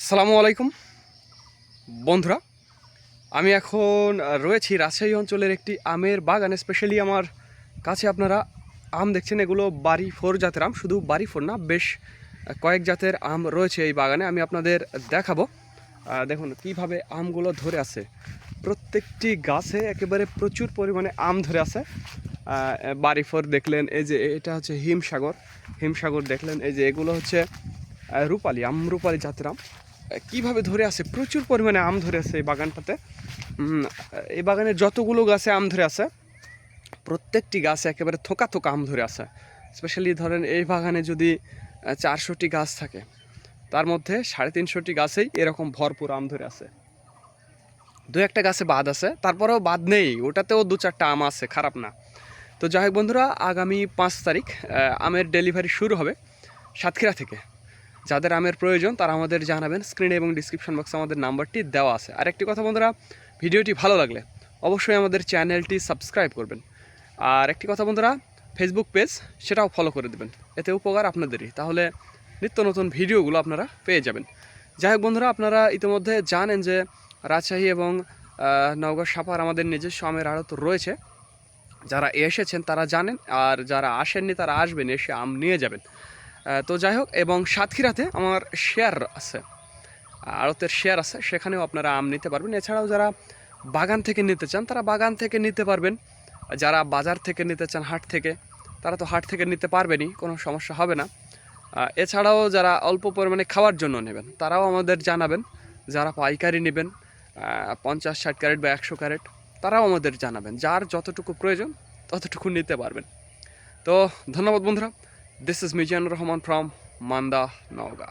আসসালামু আলাইকুম বন্ধুরা, আমি এখন রয়েছি রাজশাহী অঞ্চলের একটি আমের বাগানে। স্পেশালি আমার কাছে আপনারা আম দেখছেন, এগুলো বাড়ি ফোর জাতের আম। শুধু বাড়ি ফোর না, বেশ কয়েক জাতের আম রয়েছে এই বাগানে। আমি আপনাদের দেখাবো। দেখুন কিভাবে আমগুলো ধরে আছে। প্রত্যেকটি গাছে একেবারে প্রচুর পরিমাণে আম ধরে আছে। বাড়ি ফোর দেখলেন, এই যে এটা হচ্ছে হিমসাগর দেখলেন, এই যে এগুলো হচ্ছে রূপালি আম, রূপালি জাতের আম। কিভাবে ধরে আছে, প্রচুর পরিমাণে আম ধরে আছে এই বাগানটাতে। এই বাগানে যতগুলো গাছে আম ধরে আছে, প্রত্যেকটি গাছে একেবারে থোকা থোকা আম ধরে আছে। স্পেশালি ধরেন এই বাগানে যদি 400টি গাছ থাকে, তার মধ্যে 350টি গাছেই এরকম ভরপুর আম ধরে আছে। দু একটা গাছে বাদ আছে, তারপরেও বাদ নেই, ওটাতেও 2-4টা আম আছে, খারাপ না। তো যাই হোক বন্ধুরা, আগামী 5 তারিখ আমের ডেলিভারি শুরু হবে সাতক্ষীরা থেকে। যাদের আমের প্রয়োজন তারা আমাদের জানাবেন। স্ক্রিনে এবং ডিসক্রিপশন বক্সে আমাদের নাম্বারটি দেওয়া আছে। আর একটি কথা বন্ধুরা, ভিডিওটি ভালো লাগলে অবশ্যই আমাদের চ্যানেলটি সাবস্ক্রাইব করবেন। আর একটি কথা বন্ধুরা, ফেসবুক পেজ সেটাও ফলো করে দেবেন, এতে উপকার আপনাদেরই। তাহলে নিত্য নতুন ভিডিওগুলো আপনারা পেয়ে যাবেন। যাই হোক বন্ধুরা, আপনারা ইতিমধ্যে জানেন যে রাজশাহী এবং নওগাঁ সাপার আমাদের নিজস্ব আমের আড়ত রয়েছে। যারা এসেছেন তারা জানেন, আর যারা আসেননি তারা আসবেন, এসে আম নিয়ে যাবেন। তো যাই হোক, এবং সাতক্ষীরাতে আমার শেয়ার আছে, আড়তের শেয়ার আছে, সেখানেও আপনারা আম নিতে পারবেন। এছাড়াও যারা বাগান থেকে নিতে চান তারা বাগান থেকে নিতে পারবেন। যারা বাজার থেকে নিতে চান, হাট থেকে, তারা তো হাট থেকে নিতে পারবেনই, কোনো সমস্যা হবে না। এছাড়াও যারা অল্প পরিমাণে খাওয়ার জন্য নেবেন তারাও আমাদের জানাবেন। যারা পাইকারি নেবেন 50-60 ক্যারেট বা 100 ক্যারেট, তারাও আমাদের জানাবেন। যার যতটুকু প্রয়োজন ততটুকু নিতে পারবেন। তো ধন্যবাদ বন্ধুরা। This is Mijan Rahman from Manda, Nauga.